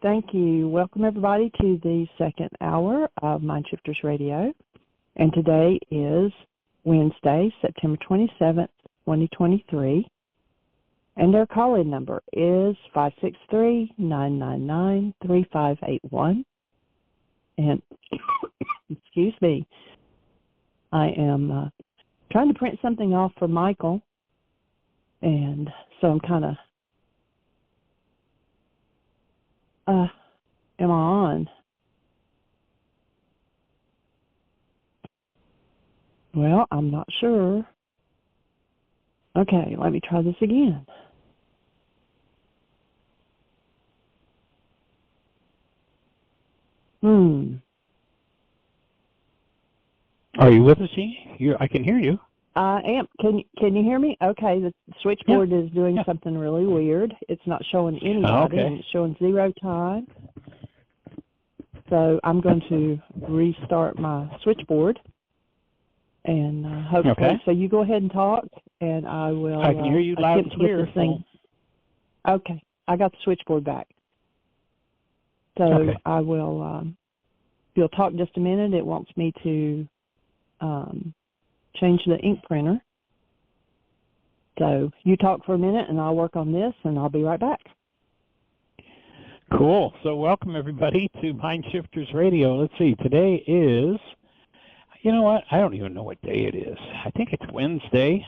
Thank you. Welcome, everybody, to the second hour of Mindshifters Radio. And today is Wednesday, September 27th, 2023. And our call-in number is 563-999-3581. And, excuse me, I am trying to print something off for Michael. And so I'm kind of, am I on? Well, I'm not sure. Okay, let me try this again. Are you with us, Jeanie? I can hear you. I am. Can you hear me? Okay, the switchboard is doing something really weird. It's not showing anybody, and it's showing 0 time. So I'm going to restart my switchboard, and hopefully, so you go ahead and talk, and I will. I can hear you loud and clear. Okay, I got the switchboard back. So I will. If you'll talk just a minute, it wants me to change the ink printer. So you talk for a minute, and I'll work on this, and I'll be right back. Cool. So welcome, everybody, to Mindshifters Radio. Let's see. Today is, you know what? I don't even know what day it is. I think it's Wednesday.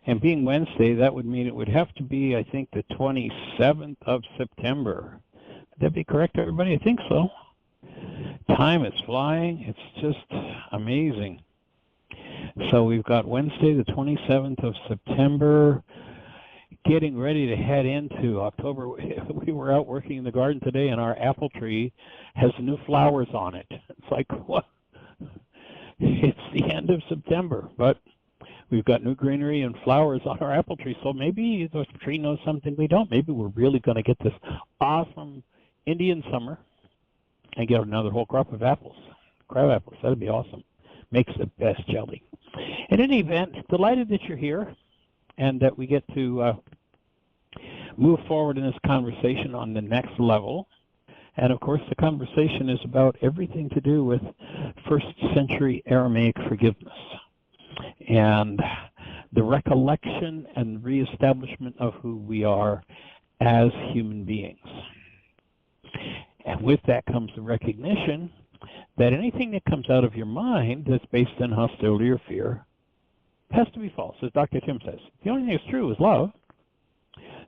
And being Wednesday, that would mean it would have to be, I think, the 27th of September. Would that be correct, everybody? I think so. Time is flying. It's just amazing. So we've got Wednesday, the 27th of September, getting ready to head into October. We were out working in the garden today, and our apple tree has new flowers on it. It's like, what? It's the end of September, but we've got new greenery and flowers on our apple tree. So maybe the tree knows something we don't. Maybe we're really going to get this awesome Indian summer and get another whole crop of apples, crab apples. That'd be awesome. Makes the best jelly. In any event, delighted that you're here and that we get to move forward in this conversation on the next level. And of course, the conversation is about everything to do with first century Aramaic forgiveness and the recollection and reestablishment of who we are as human beings. And with that comes the recognition that anything that comes out of your mind that's based on hostility or fear has to be false, as Dr. Tim says. The only thing that's true is love.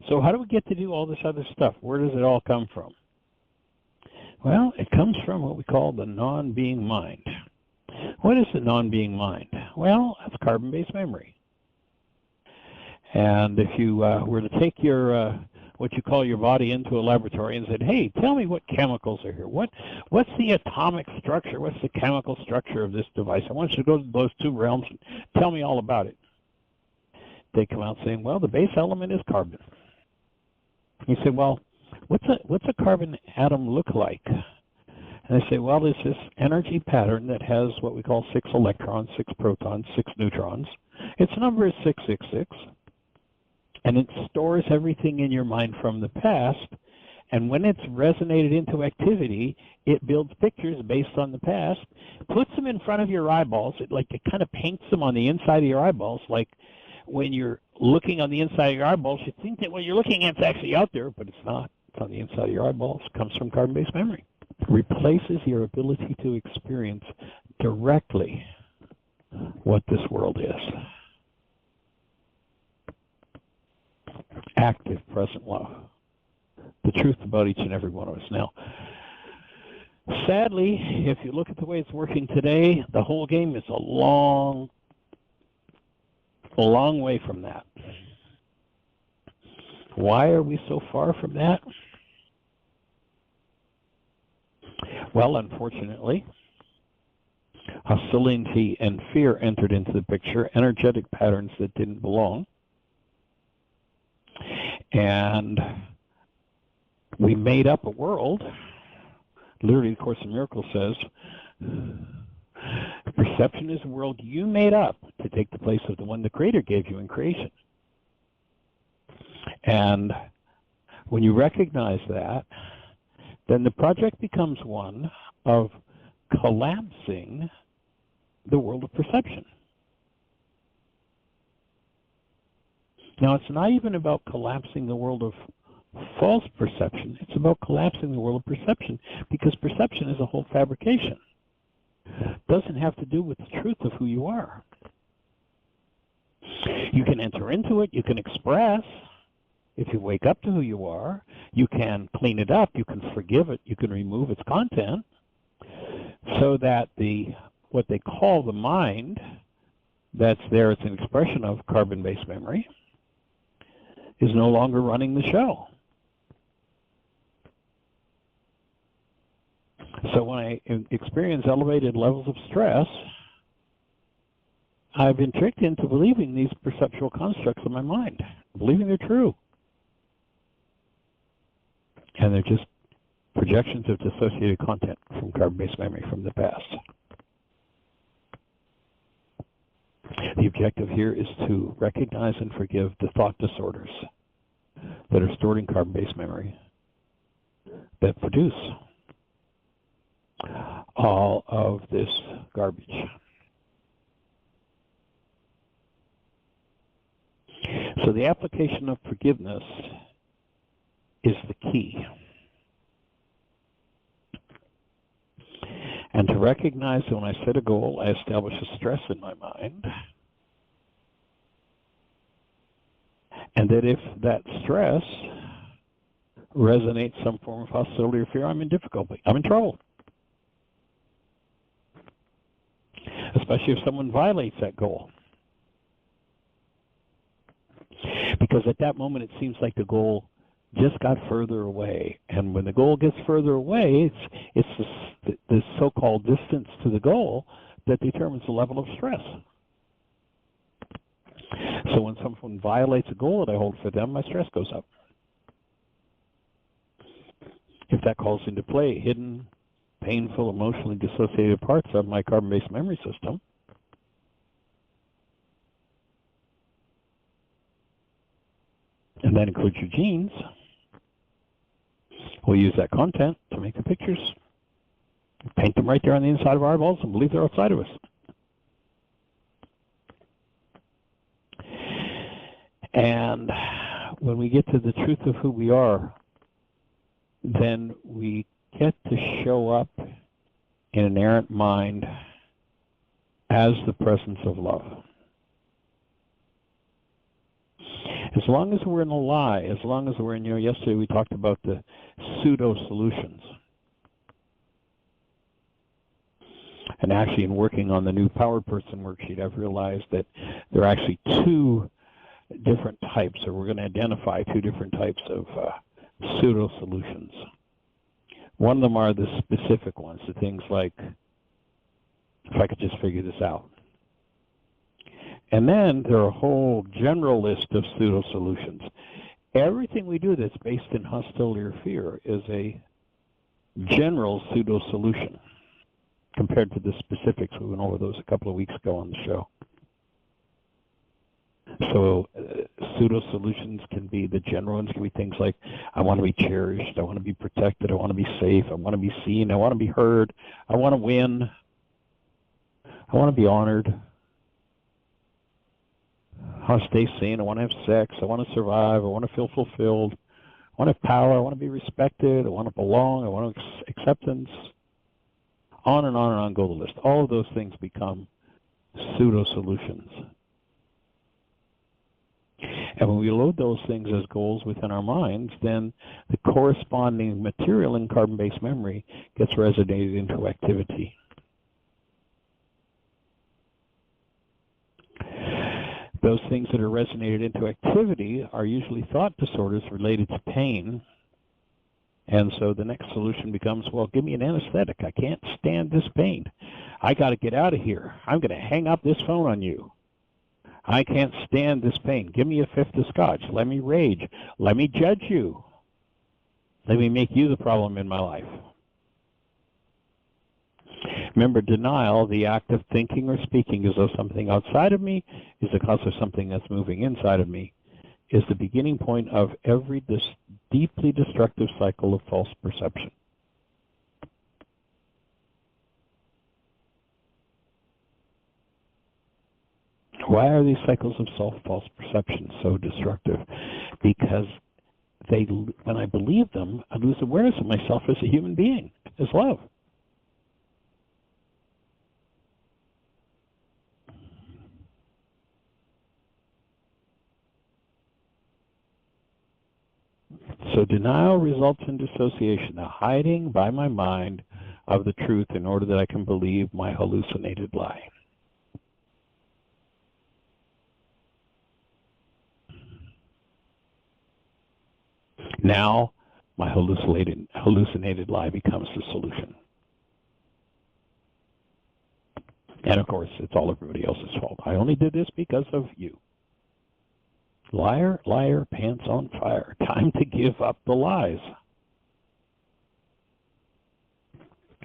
So how do we get to do all this other stuff? Where does it all come from? Well, it comes from what we call the non-being mind. What is the non-being mind? Well, that's carbon-based memory. And if you were to take your what you call your body into a laboratory and said, hey, tell me what chemicals are here. What's the atomic structure? What's the chemical structure of this device? I want you to go to those two realms and tell me all about it. They come out saying, well, the base element is carbon. You say, well, what's a carbon atom look like? And they say, well, there's this energy pattern that has what we call 6 electrons, 6 protons, 6 neutrons. Its number is 666. And it stores everything in your mind from the past. And when it's resonated into activity, it builds pictures based on the past, puts them in front of your eyeballs. It kind of paints them on the inside of your eyeballs. Like when you're looking on the inside of your eyeballs, you think that what you're looking at is actually out there, but it's not. It's on the inside of your eyeballs. It comes from carbon-based memory. It replaces your ability to experience directly what this world is. Active present love. The truth about each and every one of us. Now, sadly, if you look at the way it's working today, the whole game is a long way from that. Why are we so far from that? Well, unfortunately, hostility and fear entered into the picture, energetic patterns that didn't belong. And we made up a world. Literally, the Course in Miracles says, perception is a world you made up to take the place of the one the Creator gave you in creation. And when you recognize that, then the project becomes one of collapsing the world of perception. Now, it's not even about collapsing the world of false perception. It's about collapsing the world of perception, because perception is a whole fabrication. It doesn't have to do with the truth of who you are. You can enter into it. You can express. If you wake up to who you are, you can clean it up. You can forgive it. You can remove its content, so that what they call the mind that's there, it's an expression of carbon-based memory, is no longer running the show. So when I experience elevated levels of stress, I've been tricked into believing these perceptual constructs of my mind, believing they're true. And they're just projections of dissociated content from carbon-based memory from the past. The objective here is to recognize and forgive the thought disorders that are stored in carbon-based memory that produce all of this garbage. So the application of forgiveness is the key. And to recognize that when I set a goal, I establish a stress in my mind. And that if that stress resonates some form of hostility or fear, I'm in difficulty. I'm in trouble. Especially if someone violates that goal. Because at that moment it seems like the goal just got further away. And when the goal gets further away, it's this so-called distance to the goal that determines the level of stress. So when someone violates a goal that I hold for them, my stress goes up. If that calls into play hidden, painful, emotionally dissociated parts of my carbon-based memory system, and that includes your genes, we'll use that content to make the pictures, paint them right there on the inside of our eyeballs, and believe they're outside of us. And when we get to the truth of who we are, then we get to show up in an errant mind as the presence of love. As long as we're in a lie, as long as we're in, yesterday we talked about the pseudo-solutions. And actually in working on the new Power Person worksheet, I've realized that there are actually two different types, or we're going to identify two different types of pseudo-solutions. One of them are the specific ones, the things like, if I could just figure this out. And then there are a whole general list of pseudo-solutions. Everything we do that's based in hostility or fear is a general pseudo-solution compared to the specifics. We went over those a couple of weeks ago on the show. So pseudo-solutions can be, the general ones can be things like, I want to be cherished, I want to be protected, I want to be safe, I want to be seen, I want to be heard, I want to win, I want to be honored, I want to stay sane, I want to have sex, I want to survive, I want to feel fulfilled, I want to have power, I want to be respected, I want to belong, I want acceptance. On and on go the list. All of those things become pseudo-solutions. And when we load those things as goals within our minds, then the corresponding material in carbon-based memory gets resonated into activity. Those things that are resonated into activity are usually thought disorders related to pain. And so the next solution becomes, well, give me an anesthetic. I can't stand this pain. I got to get out of here. I'm going to hang up this phone on you. I can't stand this pain. Give me a fifth of scotch. Let me rage. Let me judge you. Let me make you the problem in my life. Remember, denial, the act of thinking or speaking as though something outside of me is the cause of something that's moving inside of me, is the beginning point of every deeply destructive cycle of false perception. Why are these cycles of false perception so destructive? Because when I believe them, I lose awareness of myself as a human being, as love. So denial results in dissociation, the hiding by my mind of the truth in order that I can believe my hallucinated lie. Now, my hallucinated lie becomes the solution. And of course, it's all everybody else's fault. I only did this because of you. Liar, liar, pants on fire. Time to give up the lies.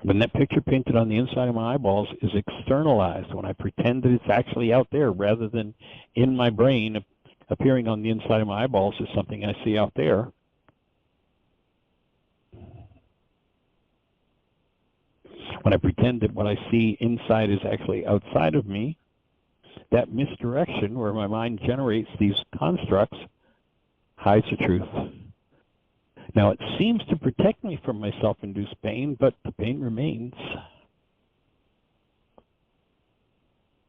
When that picture painted on the inside of my eyeballs is externalized, when I pretend that it's actually out there rather than in my brain, appearing on the inside of my eyeballs is something I see out there. When I pretend that what I see inside is actually outside of me, that misdirection where my mind generates these constructs hides the truth. Now, it seems to protect me from my self-induced pain, but the pain remains.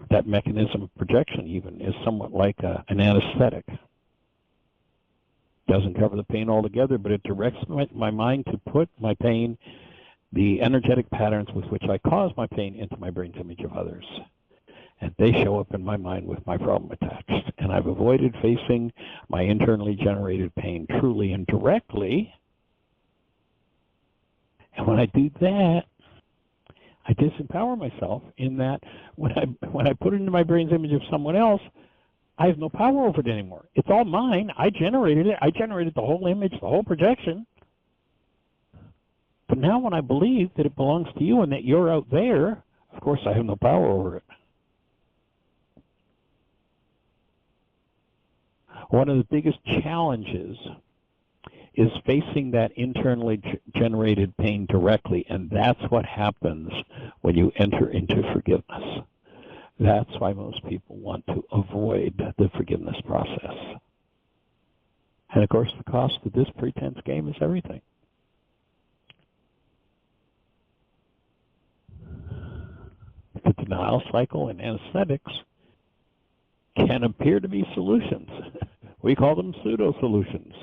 That mechanism of projection even is somewhat like an anesthetic. Doesn't cover the pain altogether, but it directs my mind to put my pain, the energetic patterns with which I cause my pain, into my brain's image of others. And they show up in my mind with my problem attached. And I've avoided facing my internally generated pain truly and directly. And when I do that, I disempower myself in that when I put it into my brain's image of someone else, I have no power over it anymore. It's all mine. I generated it. I generated the whole image, the whole projection. But now when I believe that it belongs to you and that you're out there, of course I have no power over it. One of the biggest challenges is facing that internally generated pain directly, and that's what happens when you enter into forgiveness. That's why most people want to avoid the forgiveness process. And of course, the cost of this pretense game is everything. The denial cycle and anesthetics can appear to be solutions. We call them pseudo-solutions.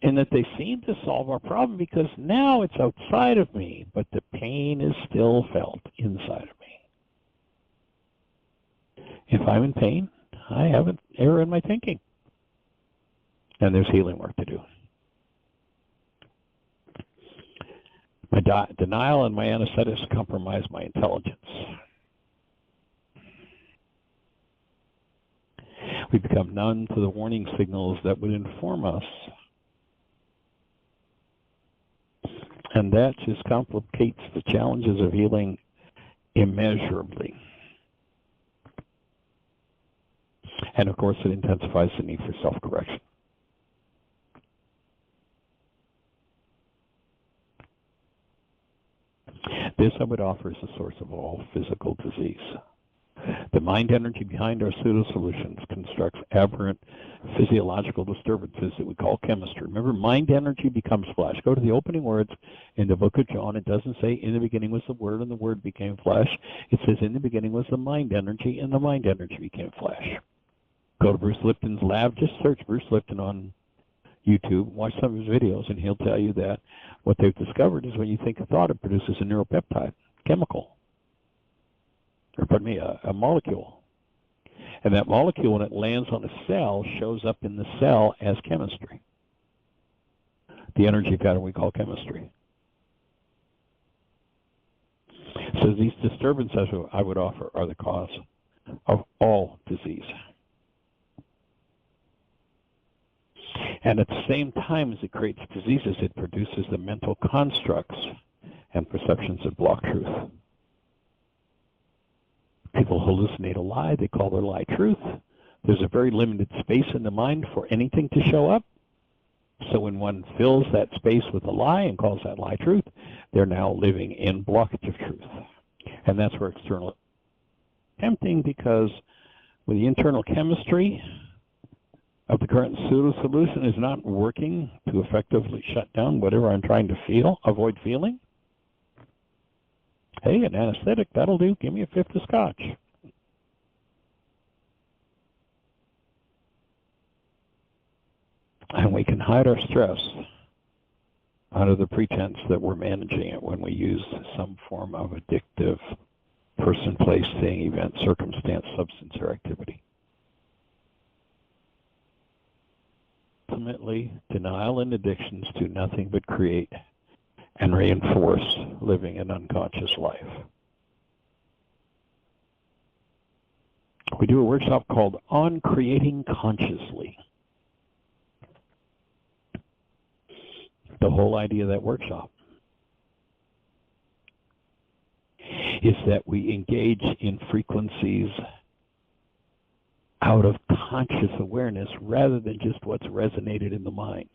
In that they seem to solve our problem because now it's outside of me, but the pain is still felt inside of me. If I'm in pain, I have an error in my thinking. And there's healing work to do. My denial and my anesthetics compromise my intelligence. We become numb to the warning signals that would inform us. And that just complicates the challenges of healing immeasurably. And of course, it intensifies the need for self-correction. This, I would offer, is the source of all physical disease. The mind energy behind our pseudo-solutions constructs aberrant physiological disturbances that we call chemistry. Remember, mind energy becomes flesh. Go to the opening words in the book of John. It doesn't say, in the beginning was the Word, and the Word became flesh. It says, in the beginning was the mind energy, and the mind energy became flesh. Go to Bruce Lipton's lab. Just search Bruce Lipton on YouTube, watch some of his videos, and he'll tell you that what they've discovered is when you think a thought, it produces a neuropeptide, chemical. Or pardon me, a molecule. And that molecule, when it lands on a cell, shows up in the cell as chemistry. The energy pattern we call chemistry. So these disturbances I would offer are the cause of all disease. And at the same time as it creates diseases, it produces the mental constructs and perceptions that block truth. People hallucinate a lie. They call their lie truth. There's a very limited space in the mind for anything to show up. So when one fills that space with a lie and calls that lie truth, they're now living in blockage of truth. And that's where external tempting because with the internal chemistry of the current pseudo-solution is not working to effectively shut down whatever I'm trying to avoid feeling. Hey, an anesthetic, that'll do. Give me a fifth of scotch. And we can hide our stress under the pretense that we're managing it when we use some form of addictive person, place, thing, event, circumstance, substance, or activity. Ultimately, denial and addictions do nothing but create and reinforce living an unconscious life. We do a workshop called On Creating Consciously. The whole idea of that workshop is that we engage in frequencies out of conscious awareness rather than just what's resonated in the mind.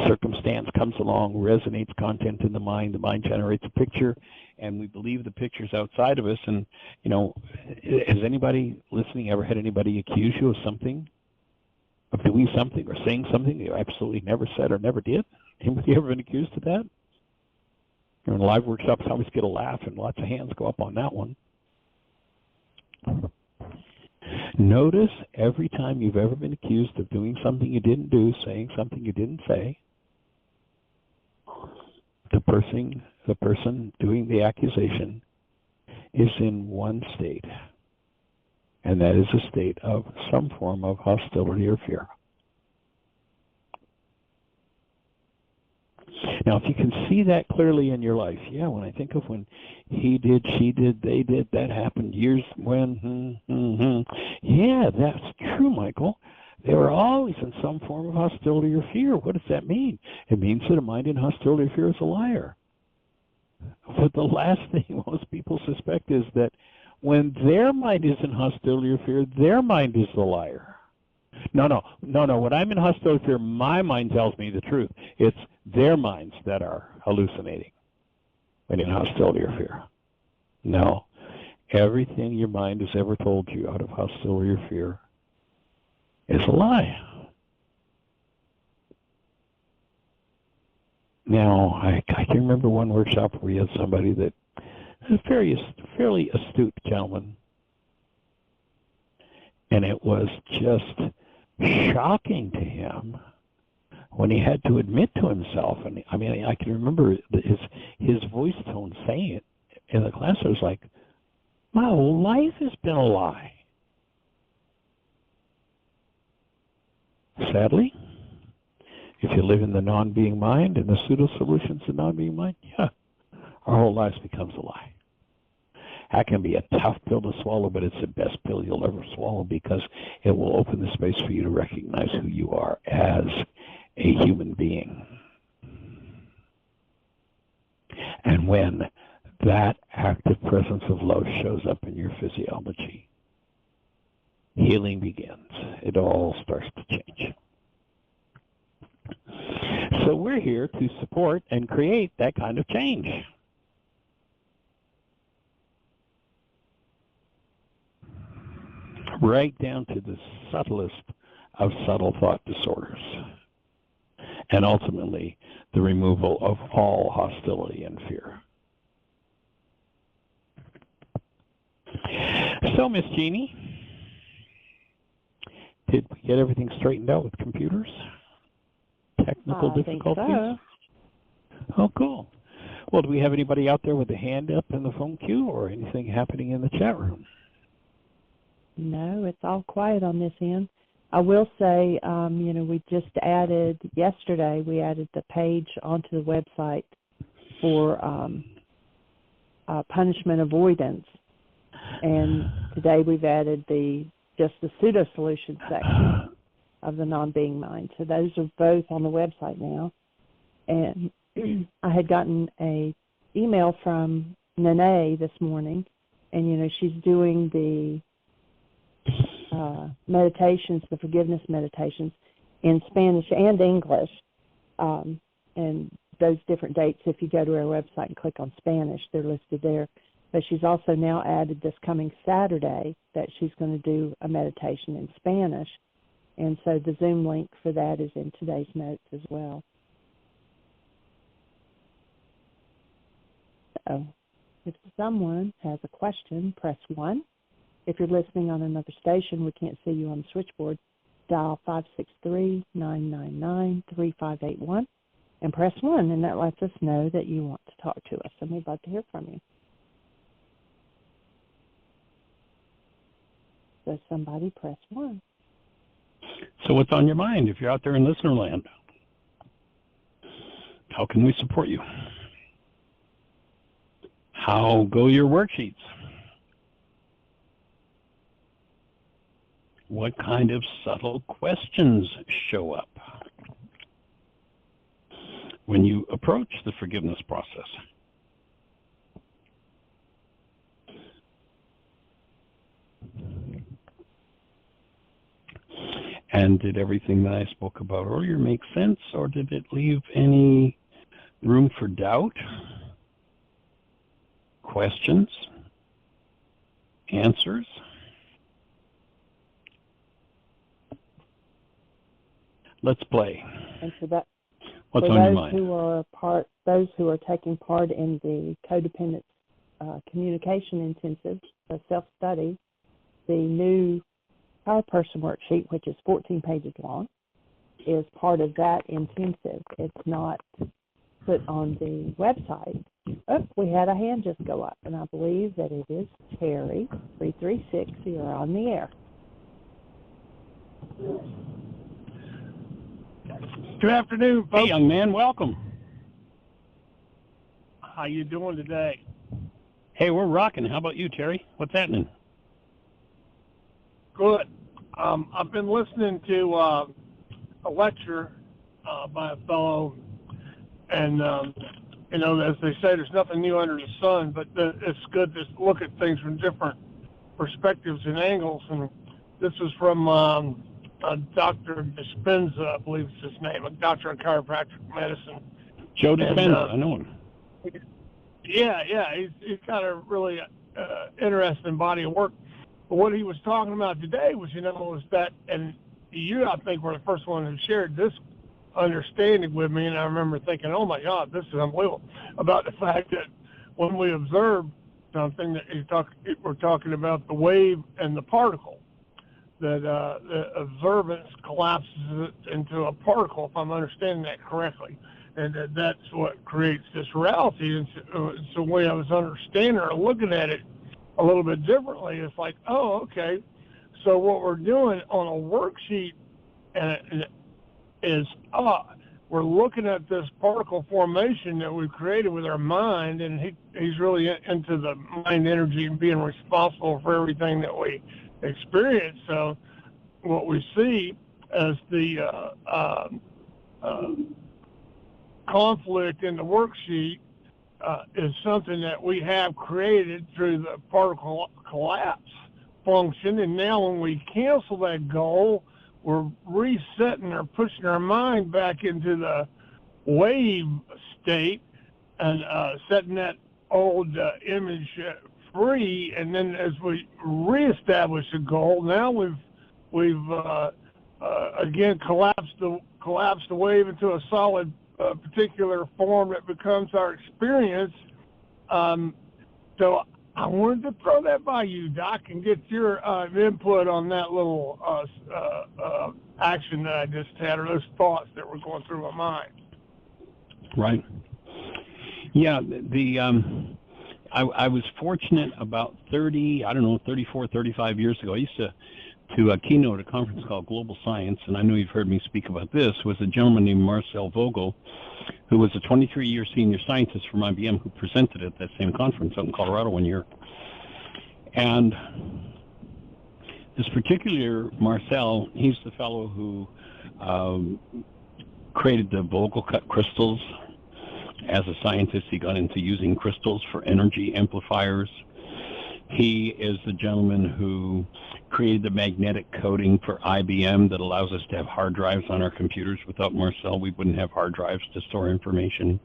Circumstance comes along, resonates content in the mind generates a picture, and we believe the picture's outside of us. And, you know, has anybody listening ever had anybody accuse you of something, of doing something or saying something you absolutely never said or never did? Anybody ever been accused of that? In live workshops, I always get a laugh and lots of hands go up on that one. Notice every time you've ever been accused of doing something you didn't do, saying something you didn't say, the person doing the accusation is in one state, and that is a state of some form of hostility or fear. Now, if you can see that clearly in your life, yeah, when I think of when he did, she did, they did, that happened, years when, yeah, that's true, Michael. They were always in some form of hostility or fear. What does that mean? It means that a mind in hostility or fear is a liar. But the last thing most people suspect is that when their mind is in hostility or fear, their mind is the liar. No. When I'm in hostility or fear, my mind tells me the truth. It's their minds that are hallucinating when in hostility or fear. No. Everything your mind has ever told you out of hostility or fear is a lie. Now, I can remember one workshop where we had somebody that was a fairly astute gentleman, and it was just shocking to him when he had to admit to himself, and I mean, I can remember his voice tone saying it in the class. I was like, my whole life has been a lie. Sadly, if you live in the non-being mind and the pseudo-solutions of non-being mind, yeah, our whole lives becomes a lie. That can be a tough pill to swallow, but it's the best pill you'll ever swallow because it will open the space for you to recognize who you are as a human being. And when that active presence of love shows up in your physiology, healing begins. It all starts to change. So we're here to support and create that kind of change. Right down to the subtlest of subtle thought disorders. And ultimately, the removal of all hostility and fear. So, Miss Jeanie, did we get everything straightened out with computers? Technical difficulties? I think so. Oh, cool. Well, do we have anybody out there with a hand up in the phone queue or anything happening in the chat room? No, it's all quiet on this end. I will say, we just added, yesterday, we added the page onto the website for punishment avoidance. And today we've added just the pseudo-solution section of the non-being mind. So those are both on the website now. And I had gotten an email from Nene this morning, and, she's doing the meditations, the forgiveness meditations, in Spanish and English, and those different dates, if you go to our website and click on Spanish, they're listed there. But she's also now added this coming Saturday that she's going to do a meditation in Spanish. And so the Zoom link for that is in today's notes as well. So if someone has a question, press 1. If you're listening on another station, we can't see you on the switchboard, dial 563-999-3581 and press 1, and that lets us know that you want to talk to us, and we'd love to hear from you. So somebody press 1. So what's on your mind if you're out there in listener land? How can we support you? How go your worksheets? What kind of subtle questions show up when you approach the forgiveness process? And did everything that I spoke about earlier make sense, or did it leave any room for doubt, questions, answers? Let's play. And for that, what's for on your those mind? those who are taking part in the codependent communication intensive, the self-study, the new Power Person worksheet, which is 14 pages long, is part of that intensive. It's not put on the website. Oh, we had a hand just go up, and I believe that it is Terry, 336. You're on the air. Good afternoon, folks. Hey, young man, welcome. How you doing today? Hey, we're rocking. How about you, Terry? What's happening? Good. I've been listening to a lecture by a fellow, and as they say, there's nothing new under the sun. But it's good to look at things from different perspectives and angles. And this was from Dr. Dispenza, I believe is his name, a doctor of chiropractic medicine. Joe Dispenza, I know him. Yeah, he's got a really interesting body of work. But what he was talking about today was that, and you, I think, were the first one who shared this understanding with me, and I remember thinking, oh my God, this is unbelievable, about the fact that when we observe something, that we're talking about the wave and the particle, that the observance collapses it into a particle, if I'm understanding that correctly, and that's what creates this reality. And so the way I was understanding or looking at it a little bit differently, it's like, oh, okay, so what we're doing on a worksheet is we're looking at this particle formation that we've created with our mind, and he's really into the mind energy and being responsible for everything that we experience. So what we see as the conflict in the worksheet is something that we have created through the particle collapse function, and now when we cancel that goal, we're resetting or pushing our mind back into the wave state and setting that old image free. And then as we reestablish a goal, now we've again collapsed the wave into a solid particular form that becomes our experience. So I wanted to throw that by you, Doc, and get your input on that little action that I just had, or those thoughts that were going through my mind. Right. Yeah, I was fortunate about 34, 35 years ago. I used to keynote a conference called Global Science, and I know you've heard me speak about this, was a gentleman named Marcel Vogel, who was a 23-year senior scientist from IBM who presented at that same conference out in Colorado one year. And this particular Marcel, he's the fellow who created the Vogel cut crystals. As a scientist, he got into using crystals for energy amplifiers. He is the gentleman who created the magnetic coding for IBM that allows us to have hard drives on our computers. Without Marcel, we wouldn't have hard drives to store information.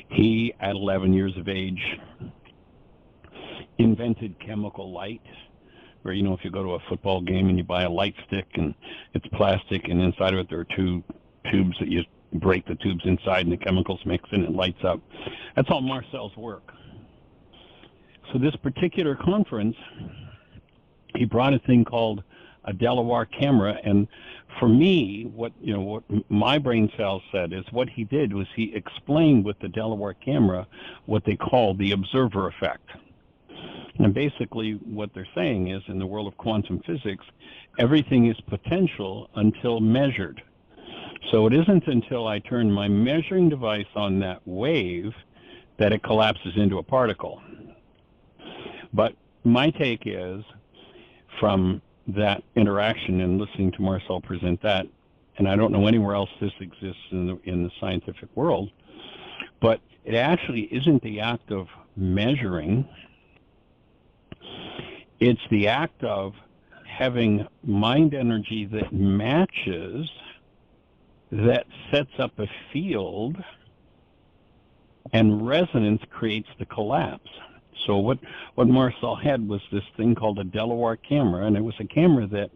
He, at 11 years of age, invented chemical light, where, you know, if you go to a football game and you buy a light stick and it's plastic and inside of it there are two tubes that you break the tubes inside and the chemicals mix and it lights up. That's all Marcel's work. So this particular conference, he brought a thing called a Delaware camera, and for me, what my brain cells said is what he did was he explained with the Delaware camera what they call the observer effect. And basically what they're saying is, in the world of quantum physics, everything is potential until measured. So it isn't until I turn my measuring device on that wave that it collapses into a particle. But my take is, from that interaction and listening to Marcel present that, and I don't know anywhere else this exists in the scientific world, but it actually isn't the act of measuring, it's the act of having mind energy that matches, that sets up a field, and resonance creates the collapse. So what Marcel had was this thing called a Delaware camera, and it was a camera that,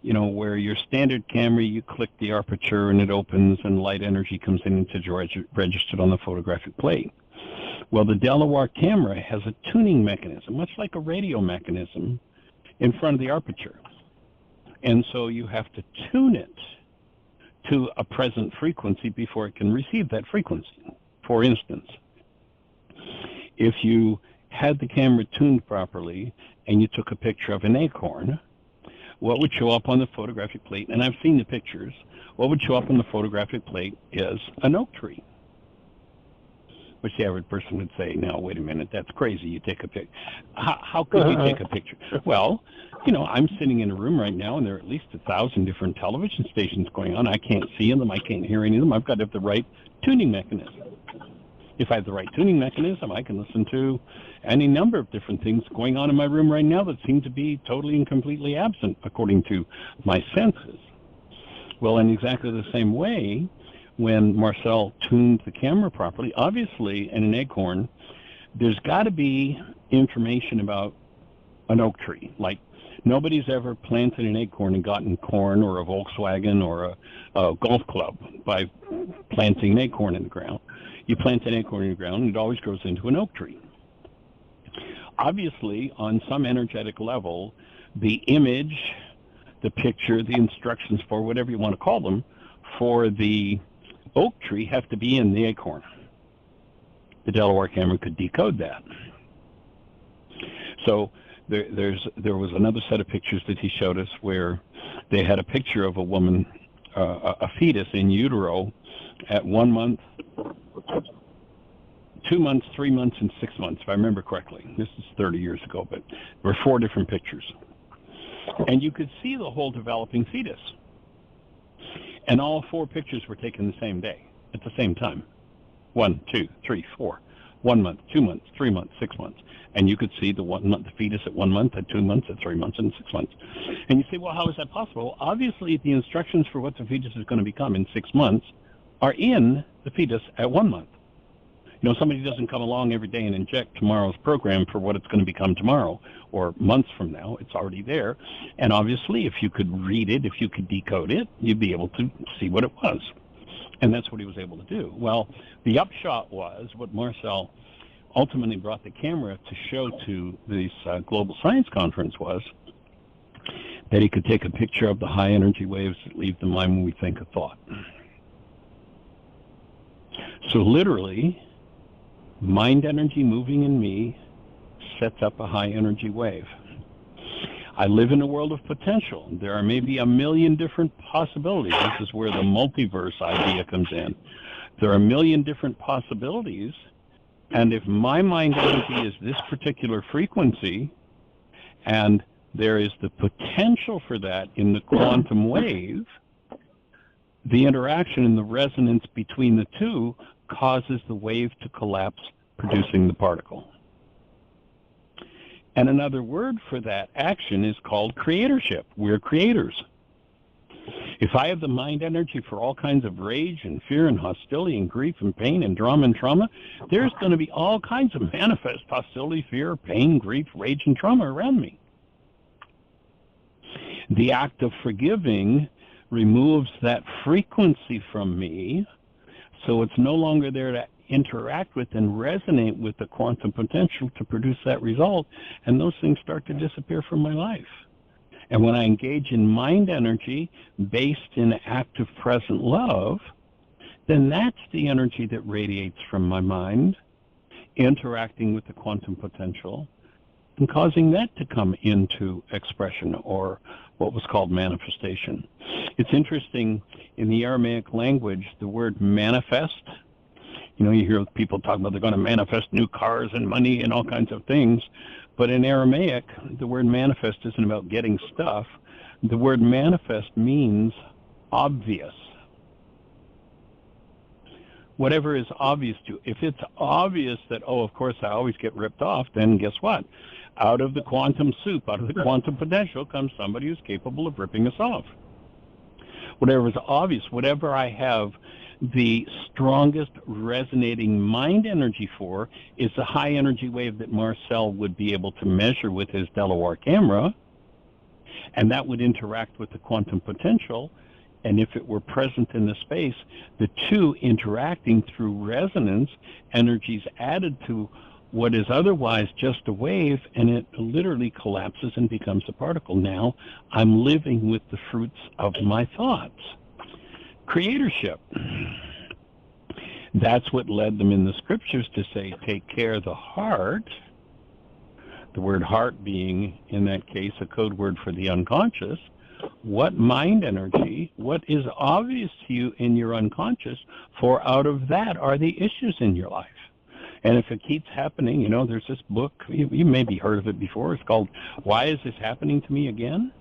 you know, where your standard camera, you click the aperture and it opens and light energy comes in and it's registered on the photographic plate. Well, the Delaware camera has a tuning mechanism, much like a radio mechanism, in front of the aperture. And so you have to tune it to a present frequency before it can receive that frequency. For instance, if you had the camera tuned properly and you took a picture of an acorn, what would show up on the photographic plate, and I've seen the pictures, what would show up on the photographic plate is an oak tree. Which the average person would say, now, wait a minute, that's crazy. You take a picture. How could you take a picture? Well, you know, I'm sitting in a room right now, and there are at least 1,000 different television stations going on. I can't see them. I can't hear any of them. I've got to have the right tuning mechanism. If I have the right tuning mechanism, I can listen to any number of different things going on in my room right now that seem to be totally and completely absent according to my senses. Well, in exactly the same way, when Marcel tuned the camera properly, obviously in an acorn, there's got to be information about an oak tree. Like, nobody's ever planted an acorn and gotten corn or a Volkswagen or a golf club by planting an acorn in the ground. You plant an acorn in the ground, and it always grows into an oak tree. Obviously, on some energetic level, the image, the picture, the instructions for whatever you want to call them, for the oak tree have to be in the acorn. The Delaware camera could decode that. So there was another set of pictures that he showed us where they had a picture of a woman, a fetus in utero at 1 month, 2 months, 3 months, and 6 months, if I remember correctly. This is 30 years ago, but there were 4 different pictures. And you could see the whole developing fetus. And all 4 pictures were taken the same day, at the same time. 1, 2, 3, 4. 1 month, 2 months, 3 months, 6 months. And you could see the fetus at 1 month, at 2 months, at 3 months, and 6 months. And you say, well, how is that possible? Obviously, the instructions for what the fetus is going to become in 6 months are in the fetus at 1 month. You know, somebody doesn't come along every day and inject tomorrow's program for what it's going to become tomorrow or months from now. It's already there. And obviously, if you could read it, if you could decode it, you'd be able to see what it was. And that's what he was able to do. Well, the upshot was what Marcel ultimately brought the camera to show to this global science conference was that he could take a picture of the high energy waves that leave the mind when we think a thought. So literally, mind energy moving in me sets up a high energy wave. I live in a world of potential. There are maybe a million different possibilities. This is where the multiverse idea comes in. There are a million different possibilities, and if my mind energy is this particular frequency, and there is the potential for that in the quantum wave, the interaction and the resonance between the two causes the wave to collapse, producing the particle. And another word for that action is called creatorship. We're creators. If I have the mind energy for all kinds of rage and fear and hostility and grief and pain and drama and trauma, there's going to be all kinds of manifest hostility, fear, pain, grief, rage, and trauma around me. The act of forgiving removes that frequency from me, so it's no longer there to interact with and resonate with the quantum potential to produce that result, and those things start to disappear from my life. And when I engage in mind energy based in active present love, then that's the energy that radiates from my mind, interacting with the quantum potential, and causing that to come into expression, or what was called manifestation. It's interesting, in the Aramaic language, the word manifest, you hear people talk about they're going to manifest new cars and money and all kinds of things, but in Aramaic, the word manifest isn't about getting stuff. The word manifest means obvious. Whatever is obvious to you. If it's obvious that, of course I always get ripped off, then guess what? Out of the quantum soup, out of the quantum potential, comes somebody who's capable of ripping us off. Whatever is obvious, whatever I have the strongest resonating mind energy for, is the high energy wave that Marcel would be able to measure with his Delaware camera, and that would interact with the quantum potential. And if it were present in the space, the two interacting through resonance, energies added to what is otherwise just a wave, and it literally collapses and becomes a particle. Now I'm living with the fruits of my thoughts. Creatorship. That's what led them in the scriptures to say, take care of the heart. The word heart being, in that case, a code word for the unconscious. What mind energy, what is obvious to you in your unconscious, for out of that are the issues in your life. And if it keeps happening, there's this book, you maybe heard of it before, it's called Why Is This Happening to Me Again?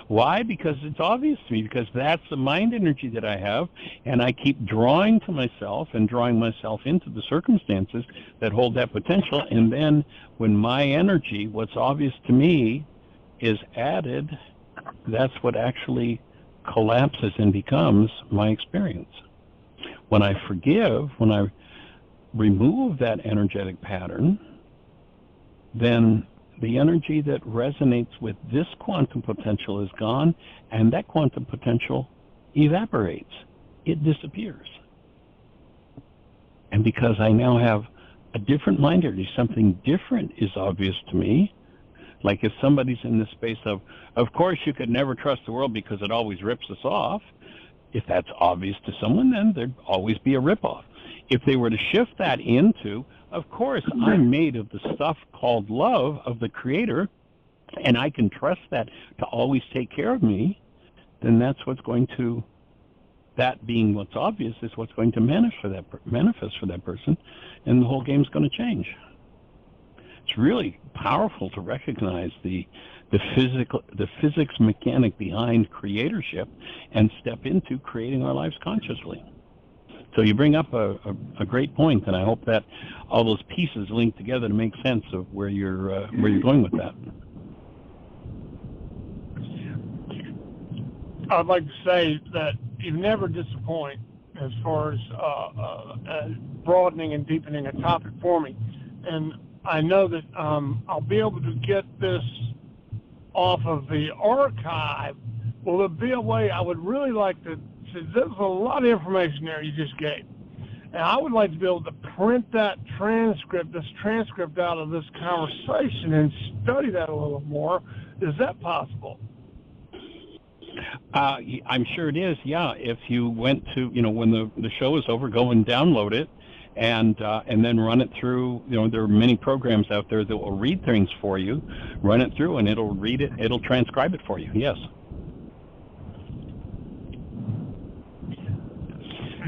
Why? Because it's obvious to me, because that's the mind energy that I have, and I keep drawing to myself and drawing myself into the circumstances that hold that potential, and then when my energy, what's obvious to me, is added, that's what actually collapses and becomes my experience. When I forgive, when I remove that energetic pattern, then the energy that resonates with this quantum potential is gone, and that quantum potential evaporates. It disappears. And because I now have a different mind energy, something different is obvious to me. Like if somebody's in the space of course you could never trust the world because it always rips us off. If that's obvious to someone, then there'd always be a ripoff. If they were to shift that into, of course, I'm made of the stuff called love of the Creator, and I can trust that to always take care of me, then that's what's going to, that being what's obvious, is what's going to manifest for that person, and the whole game's going to change. It's really powerful to recognize the physics mechanic behind creatorship and step into creating our lives consciously. So you bring up a great point, and I hope that all those pieces link together to make sense of where you're going with that. I'd like to say that you never disappoint as far as broadening and deepening a topic for me. And I know that I'll be able to get this off of the archive. Will there be a way? I would really like to, there's a lot of information there you just gave. And I would like to be able to print that this transcript out of this conversation and study that a little more. Is that possible? I'm sure it is, yeah. If you went to, when the show is over, go and download it and then run it through. There are many programs out there that will read things for you. Run it through and it'll read it, it'll transcribe it for you, yes.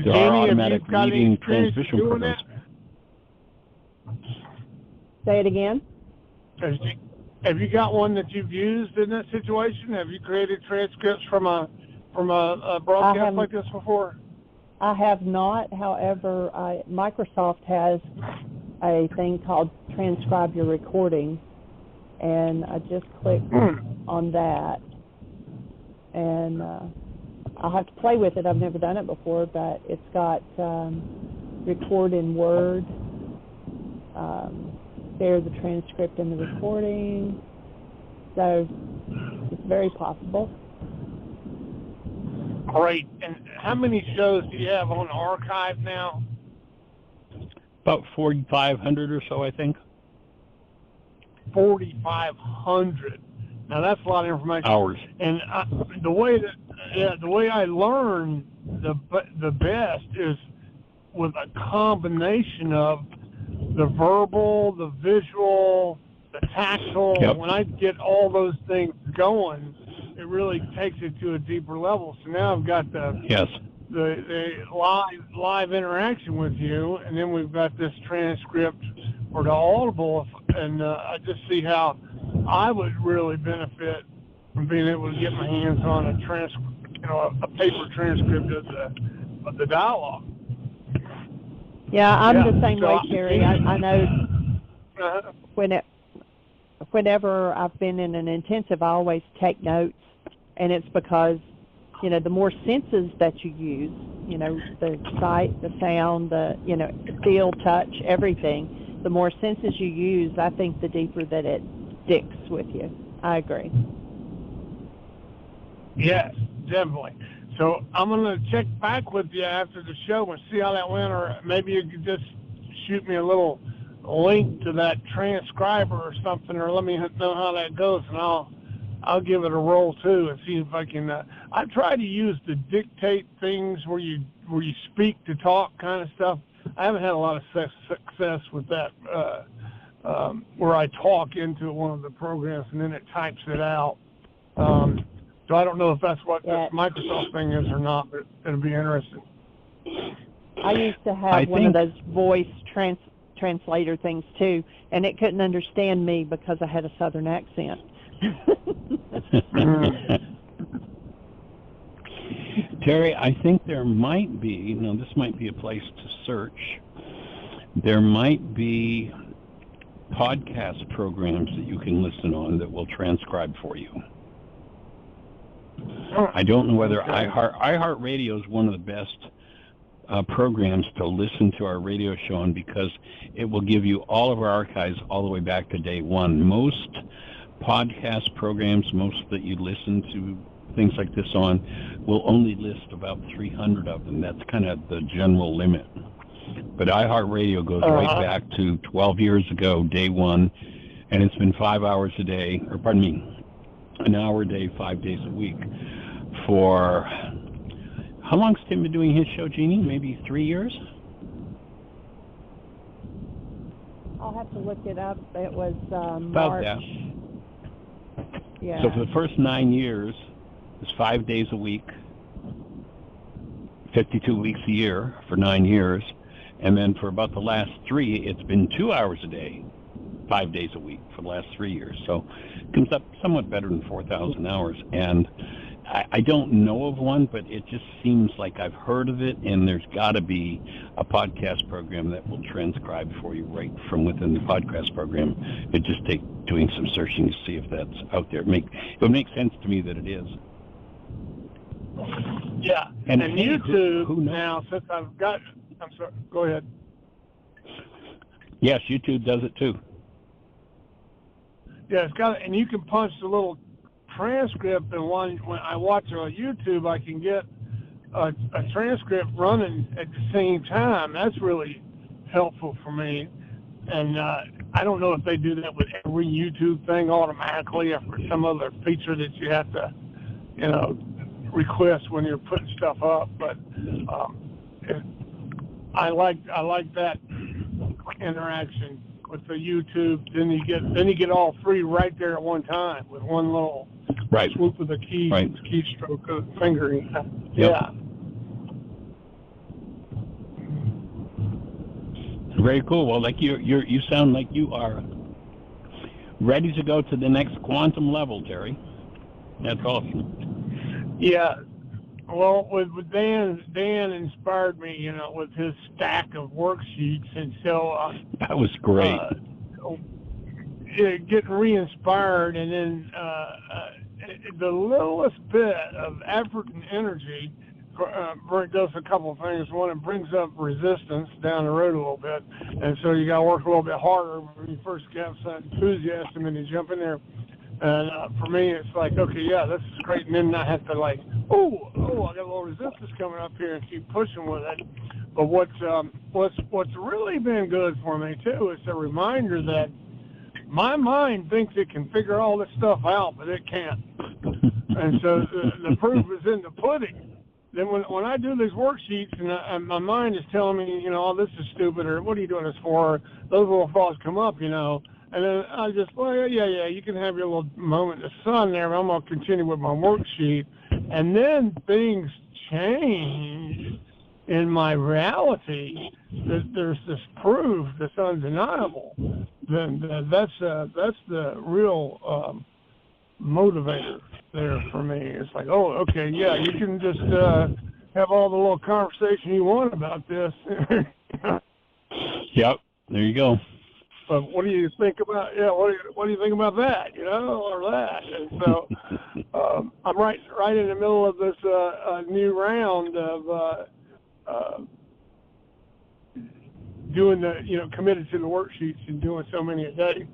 There are automatic reading transmission programs. Say it again. Have you got one that you've used in that situation? Have you created transcripts from a broadcast like this before? I have not. However, Microsoft has a thing called Transcribe Your Recording, and I just clicked on that, and I'll have to play with it. I've never done it before, but it's got record in Word, share the transcript in the recording, so it's very possible. Great. And how many shows do you have on the archive now? About 4,500 or so, I think. 4,500. Now that's a lot of information. Hours. And the way I learn the best is with a combination of the verbal, the visual, the tactile. Yep. When I get all those things going, it really takes it to a deeper level. So now I've got the live interaction with you, and then we've got this transcript for the audible, and I just see how I would really benefit from being able to get my hands on a paper transcript of the dialogue. Yeah, I'm the same way, Terry. I know whenever I've been in an intensive, I always take notes, and it's because, the more senses that you use, the sight, the sound, the feel, touch, everything, the more senses you use, I think the deeper that it sticks with you. I agree. Yes, definitely. So I'm going to check back with you after the show and see how that went, or maybe you could just shoot me a little link to that transcriber or something, or let me know how that goes, and I'll give it a roll too and see if I can. I try to use the dictate things where you speak to talk kind of stuff. I haven't had a lot of success with that, where I talk into one of the programs and then it types it out. So I don't know if that's what this Microsoft thing is or not, but it'll be interesting. I used to have one of those voice translator things too, and it couldn't understand me because I had a Southern accent. Terry, I think there might be, this might be a place to search. There might be podcast programs that you can listen on that will transcribe for you. I don't know whether iHeartRadio is one of the best programs to listen to our radio show on, because it will give you all of our archives all the way back to day one. Most podcast programs, most that you listen to things like this on, will only list about 300 of them. That's kind of the general limit. But iHeartRadio goes right back to 12 years ago, day one, and it's been 5 hours a day, an hour a day, 5 days a week for, how long's Tim been doing his show, Jeanie? Maybe 3 years? I'll have to look it up. It was About March. that. Yeah. So for the first 9 years, it's 5 days a week, 52 weeks a year for 9 years. And then for about the last 3, it's been 2 hours a day, 5 days a week for the last 3 years. So it comes up somewhat better than 4,000 hours. And I don't know of one, but it just seems like I've heard of it, and there's got to be a podcast program that will transcribe for you right from within the podcast program. It just take doing some searching to see if that's out there. It would make sense to me that it is. Yeah, and YouTube now, since I'm sorry, go ahead. Yes, YouTube does it too. Yeah, it's got, and you can punch the little transcript, and when I watch it on YouTube, I can get a transcript running at the same time. That's really helpful for me. And I don't know if they do that with every YouTube thing automatically, or for some other feature that you have to, request when you're putting stuff up. But I like that interaction with the YouTube. Then you get all three right there at one time with one little swoop of the keystroke of fingering. Yeah. Very cool. Well, like you sound like you are ready to go to the next quantum level, Terry. That's awesome. Yeah. Well, with Dan inspired me, with his stack of worksheets, and so that was great. Getting re-inspired, and then the littlest bit of effort and energy does a couple of things. One, it brings up resistance down the road a little bit, and so you got to work a little bit harder when you first get that enthusiasm and you jump in there. And for me, it's like, okay, yeah, this is great, and then I have to like, oh, I got a little resistance coming up here, and keep pushing with it. But what's really been good for me too is a reminder that my mind thinks it can figure all this stuff out, but it can't. And so the proof is in the pudding. Then when I do these worksheets and my mind is telling me, oh, this is stupid, or what are you doing this for? Those little thoughts come up, and then I just, well, yeah, you can have your little moment in the sun there, but I'm going to continue with my worksheet. And then things change in my reality. There's this proof that's undeniable. Then that's the real motivator there for me. It's like, oh, okay, yeah, you can just have all the little conversation you want about this. Yep, there you go. But what do you think about? Yeah, what do you think about that? Or that? And so I'm right in the middle of this new round of doing the committed to the worksheets and doing so many a day,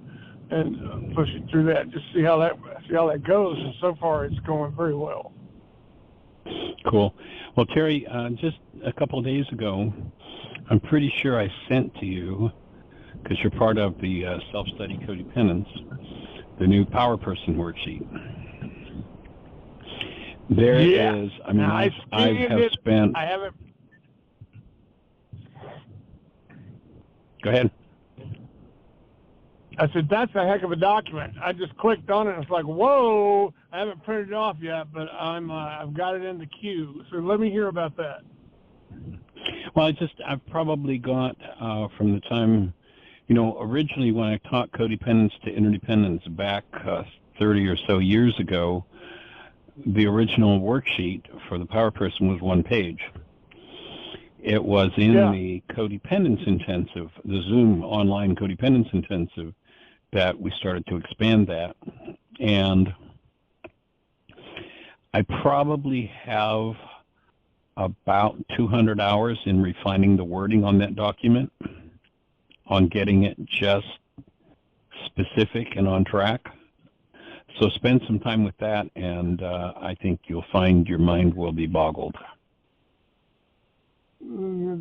and pushing through that. Just see how that goes. And so far, it's going very well. Cool. Well, Terry, just a couple of days ago, I'm pretty sure I sent to you, because you're part of the self-study codependence, the new Power Person worksheet. There is, I mean, I haven't. Go ahead. I said, that's a heck of a document. I just clicked on it, and it's like, whoa, I haven't printed it off yet, but I've got it in the queue. So let me hear about that. Well, I've probably got from the time, originally when I taught codependence to interdependence back 30 or so years ago, the original worksheet for the Power Person was one page. It was in the codependence intensive, the Zoom online codependence intensive, that we started to expand that. And I probably have about 200 hours in refining the wording on that document, on getting it just specific and on track. So spend some time with that, and I think you'll find your mind will be boggled.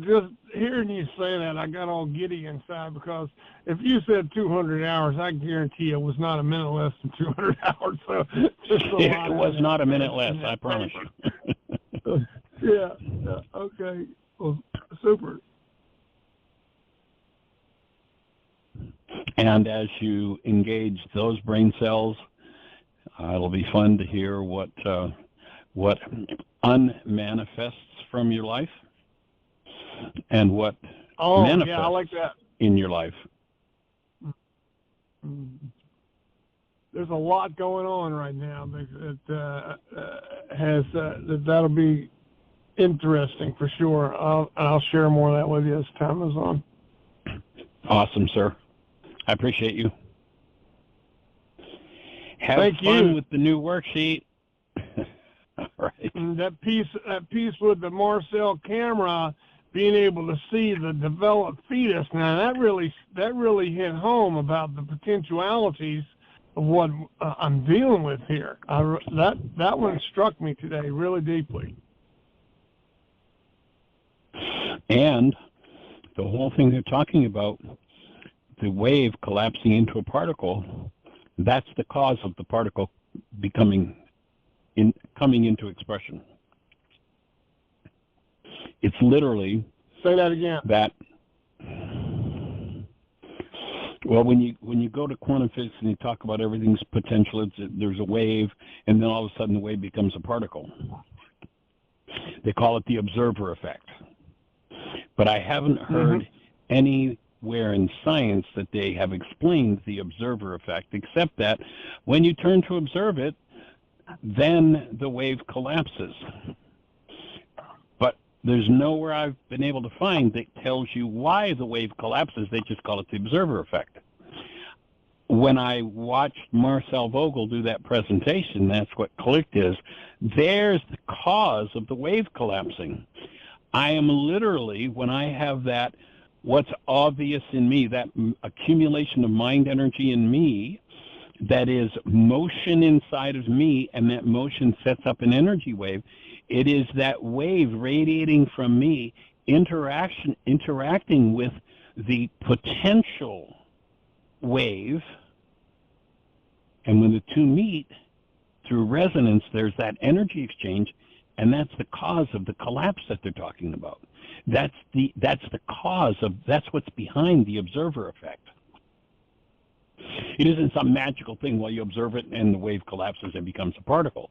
Just hearing you say that, I got all giddy inside, because if you said 200 hours, I guarantee it was not a minute less than 200 hours. So it was not a minute less, I promise you. Yeah, okay. Well, super. And as you engage those brain cells, it'll be fun to hear what unmanifests from your life and what manifests I like that. in your life. There's a lot going on right now that'll be interesting for sure. I'll share more of that with you as time goes on. Awesome, sir. I appreciate you. Have Thank fun you. with the new worksheet. All right. And that piece with the Marcel camera, being able to see the developed fetus. Now that really hit home about the potentialities of what I'm dealing with here. That one struck me today really deeply. And the whole thing they're talking about, the wave collapsing into a particle, that's the cause of the particle coming into expression. It's literally. Say that again. That. Well, when you go to quantum physics and you talk about everything's potential, there's a wave, and then all of a sudden the wave becomes a particle. They call it the observer effect. But I haven't heard anywhere in science that they have explained the observer effect, except that when you turn to observe it, then the wave collapses. But there's nowhere I've been able to find that tells you why the wave collapses. They just call it the observer effect. when I watched Marcel Vogel do that presentation, that's what clicked is, there's the cause of the wave collapsing. I am literally, when I have that, what's obvious in me, that accumulation of mind energy in me, that is motion inside of me, and that motion sets up an energy wave. It is that wave radiating from me, interacting with the potential wave, and when the two meet through resonance, there's that energy exchange, and that's the cause of the collapse that they're talking about. That's the cause of, that's what's behind the observer effect. It isn't some magical thing while you observe it and the wave collapses and becomes a particle.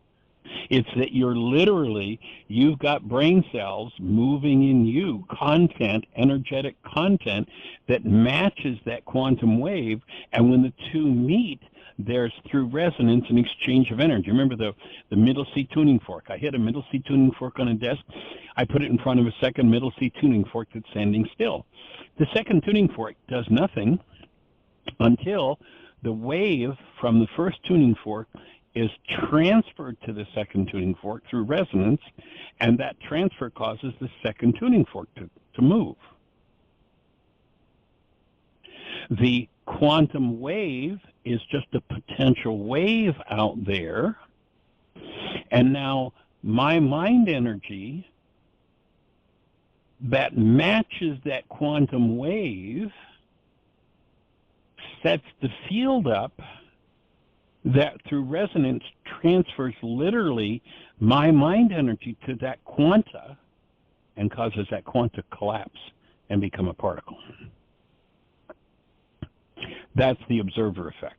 It's that you're literally, you've got brain cells moving in you, content, energetic content that matches that quantum wave, and when the two meet, there's, through resonance, an exchange of energy. Remember the middle C tuning fork. I hit a middle C tuning fork on a desk. I put it in front of a second middle C tuning fork that's standing still. The second tuning fork does nothing until the wave from the first tuning fork is transferred to the second tuning fork through resonance, and that transfer causes the second tuning fork to move. The quantum wave is just a potential wave out there, and now my mind energy that matches that quantum wave sets the field up that through resonance transfers literally my mind energy to that quanta and causes that quanta collapse and become a particle. That's the observer effect.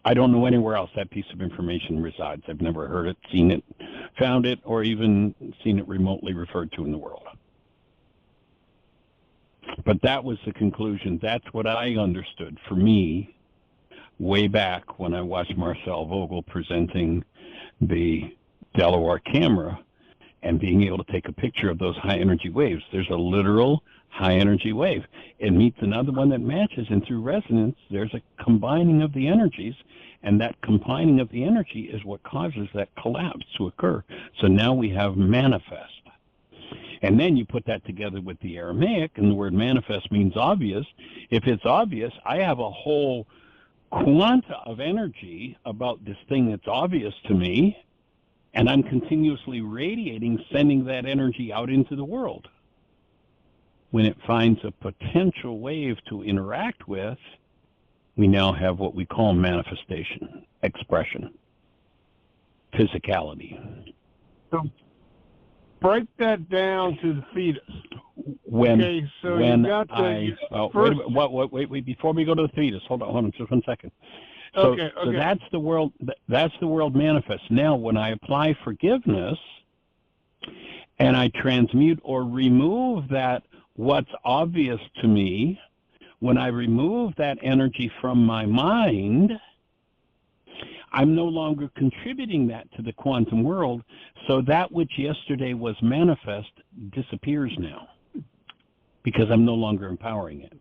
I don't know anywhere else that piece of information resides. I've never heard it, seen it, found it, or even seen it remotely referred to in the world. But that was the conclusion. That's what I understood for me way back when I watched Marcel Vogel presenting the Delaware camera and being able to take a picture of those high energy waves. There's a literal high energy wave. It meets another one that matches, and through resonance, there's a combining of the energies, and that combining of the energy is what causes that collapse to occur. So now we have manifest. And then you put that together with the Aramaic, and the word manifest means obvious. If it's obvious, I have a whole quanta of energy about this thing that's obvious to me, and I'm continuously radiating, sending that energy out into the world. When it finds a potential wave to interact with, we now have what we call manifestation, expression, physicality. So break that down to the fetus. Wait, before we go to the fetus, hold on just 1 second. So that's the world manifest. Now, when I apply forgiveness and I transmute or remove that what's obvious to me, when I remove that energy from my mind, I'm no longer contributing that to the quantum world, so that which yesterday was manifest disappears now, because I'm no longer empowering it.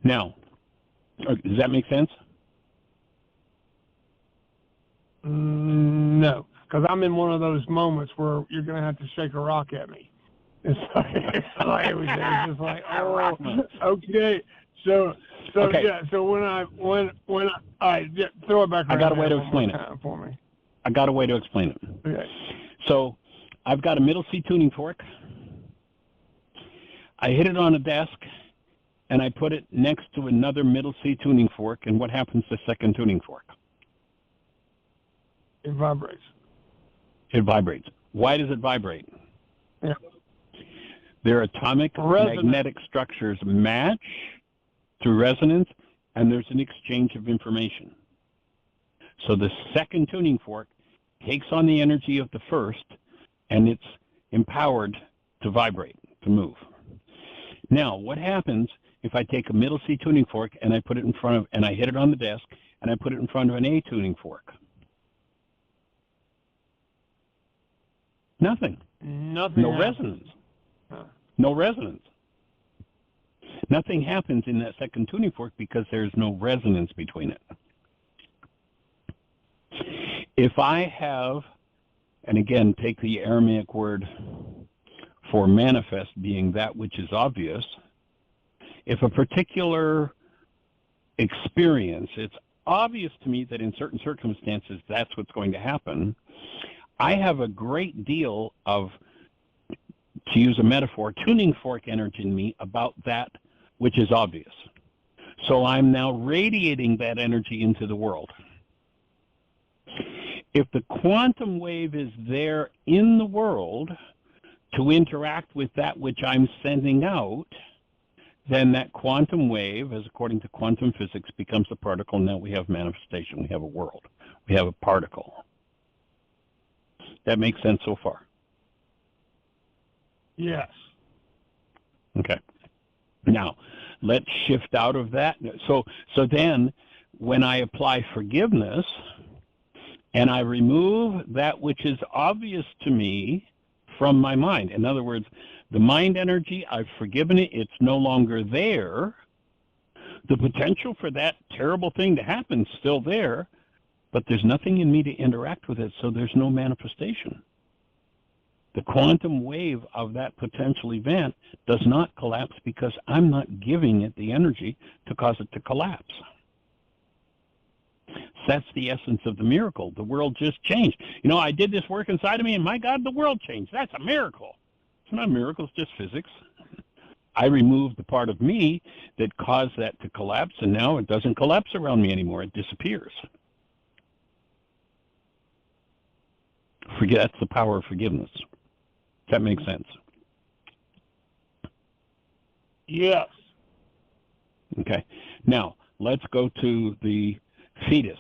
Now, does that make sense? No, because I'm in one of those moments where you're going to have to shake a rock at me. It's like it was just like, oh, okay. So okay. Yeah. So when I all right, yeah, throw it back around. I got a way to explain it for me. I got a way to explain it. Okay. So I've got a middle C tuning fork. I hit it on a desk, and I put it next to another middle C tuning fork, and what happens to the second tuning fork? It vibrates. It vibrates. Why does it vibrate? Yeah. Their atomic magnetic structures match through resonance, and there's an exchange of information. So the second tuning fork takes on the energy of the first, and it's empowered to vibrate, to move. Now, what happens if I take a middle C tuning fork and I put it in front of, and I hit it on the desk, and I put it in front of an A tuning fork? Nothing. Nothing. No resonance. No resonance. Nothing happens in that second tuning fork because there's no resonance between it. If I have, and again, take the Aramaic word for manifest being that which is obvious, if a particular experience, it's obvious to me that in certain circumstances that's what's going to happen, I have a great deal of, to use a metaphor, tuning fork energy in me about that which is obvious. So I'm now radiating that energy into the world. If the quantum wave is there in the world to interact with that which I'm sending out, then that quantum wave, as according to quantum physics, becomes a particle. Now we have manifestation. We have a world. We have a particle. That makes sense so far? Yes. Okay. Now, let's shift out of that. So then, when I apply forgiveness, and I remove that which is obvious to me from my mind. In other words, the mind energy, I've forgiven it, it's no longer there. The potential for that terrible thing to happen is still there, but there's nothing in me to interact with it, so there's no manifestation. The quantum wave of that potential event does not collapse because I'm not giving it the energy to cause it to collapse. That's the essence of the miracle. The world just changed. You know, I did this work inside of me, and my God, the world changed. That's a miracle. It's not a miracle, it's just physics. I removed the part of me that caused that to collapse, and now it doesn't collapse around me anymore. It disappears. That's the power of forgiveness. Does that make sense? Yes. Okay. Now, let's go to the fetus.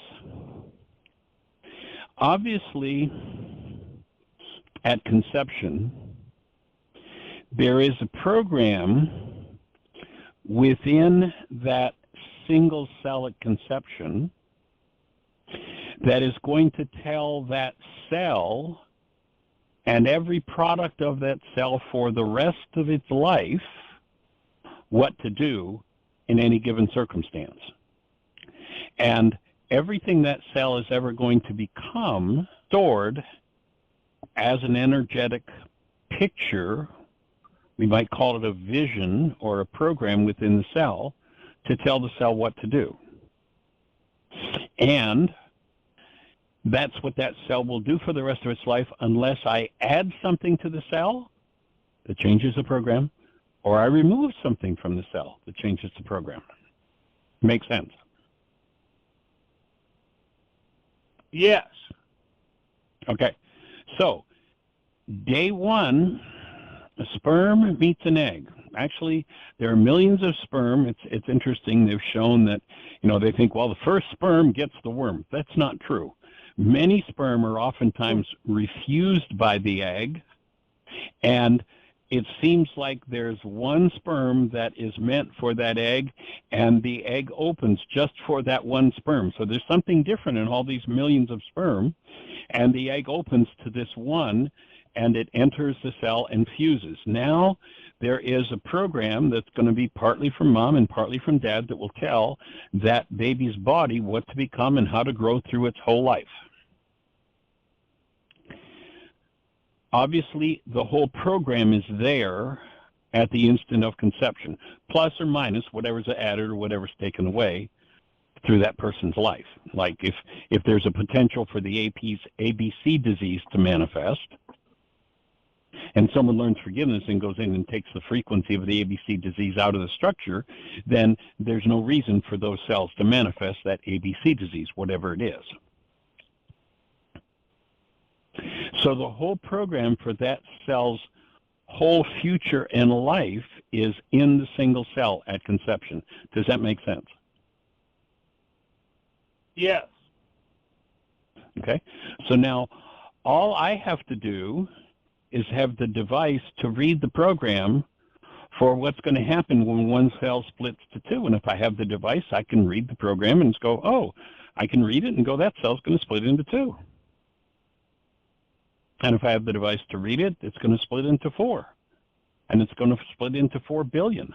Obviously, at conception, there is a program within that single cell at conception that is going to tell that cell and every product of that cell for the rest of its life what to do in any given circumstance. And everything that cell is ever going to become stored as an energetic picture, we might call it a vision or a program within the cell to tell the cell what to do. And that's what that cell will do for the rest of its life unless I add something to the cell that changes the program, or I remove something from the cell that changes the program. Makes sense? Yes. Okay. So, day one, a sperm meets an egg. Actually, there are millions of sperm. It's interesting. They've shown that, they think, well, the first sperm gets the worm. That's not true. Many sperm are oftentimes refused by the egg, and it seems like there's one sperm that is meant for that egg, and the egg opens just for that one sperm. So there's something different in all these millions of sperm, and the egg opens to this one, and it enters the cell and fuses. Now there is a program that's going to be partly from mom and partly from dad that will tell that baby's body what to become and how to grow through its whole life. Obviously, the whole program is there at the instant of conception, plus or minus whatever's added or whatever's taken away through that person's life. Like if there's a potential for the ABC disease to manifest, and someone learns forgiveness and goes in and takes the frequency of the ABC disease out of the structure, then there's no reason for those cells to manifest that ABC disease, whatever it is. So the whole program for that cell's whole future and life is in the single cell at conception. Does that make sense? Yes. Okay. So now all I have to do is have the device to read the program for what's going to happen when one cell splits to two. And if I have the device, I can read the program and just go, oh, I can read it and go, that cell's going to split into two. And if I have the device to read it, it's going to split into 4. And it's going to split into 4 billion.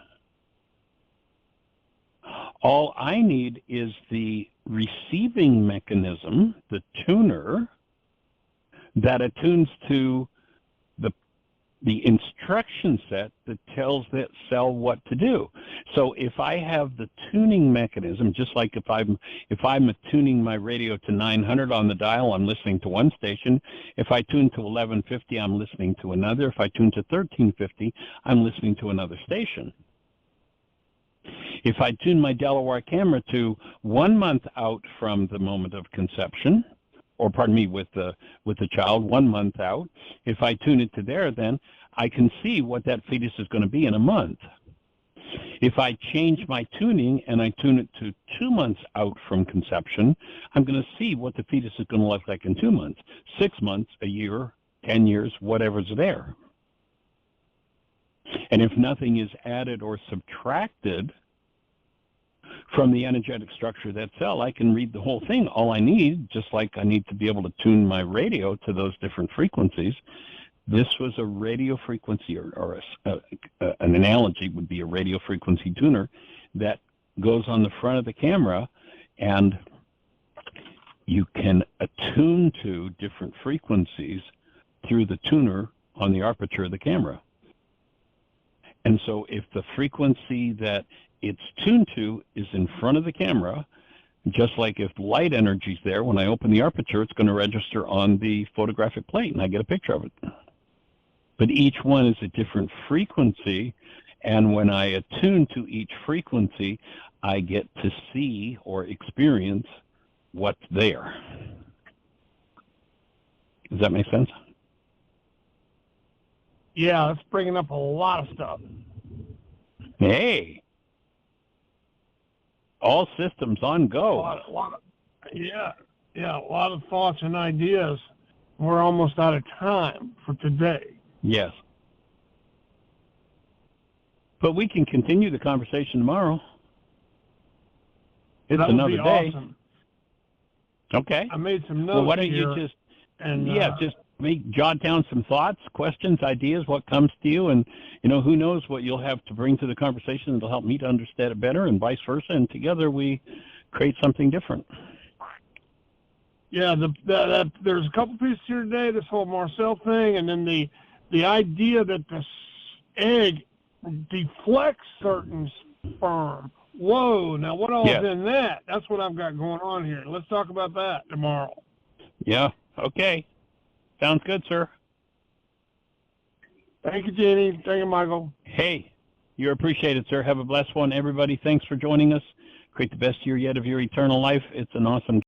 All I need is the receiving mechanism, the tuner, that attunes to the instruction set that tells that cell what to do. So if I have the tuning mechanism, just like if I'm attuning my radio to 900 on the dial, I'm listening to one station. If I tune to 1150, I'm listening to another. If I tune to 1350, I'm listening to another station. If I tune my Delaware camera to 1 month out from the moment of conception, or pardon me, with the child 1 month out, if I tune it to there, then I can see what that fetus is going to be in a month. If I change my tuning and I tune it to 2 months out from conception, I'm going to see what the fetus is going to look like in 2 months, 6 months, a year, 10 years, whatever's there. And if nothing is added or subtracted from the energetic structure of that cell, I can read the whole thing. All I need, just like I need to be able to tune my radio to those different frequencies, this was a radio frequency, or an analogy would be a radio frequency tuner that goes on the front of the camera, and you can attune to different frequencies through the tuner on the aperture of the camera. And so if the frequency that it's tuned to is in front of the camera, just like if light energy is there, when I open the aperture, it's going to register on the photographic plate, and I get a picture of it. But each one is a different frequency, and when I attune to each frequency, I get to see or experience what's there. Does that make sense? Yeah, that's bringing up a lot of stuff. Hey, all systems on go. A lot of thoughts and ideas. We're almost out of time for today. Yes. But we can continue the conversation tomorrow. It's another day. Awesome. Okay. I made some notes. Well, why don't here, you just just jot down some thoughts, questions, ideas, what comes to you, and who knows what you'll have to bring to the conversation that'll help me to understand it better, and vice versa, and together we create something different. Yeah, there's a couple pieces here today, this whole Marcel thing, and then the idea that the egg deflects certain sperm. Whoa, now what all is in that? That's what I've got going on here. Let's talk about that tomorrow. Yeah, okay. Sounds good, sir. Thank you, Jeanie. Thank you, Michael. Hey, you're appreciated, sir. Have a blessed one. Everybody, thanks for joining us. Create the best year yet of your eternal life. It's an awesome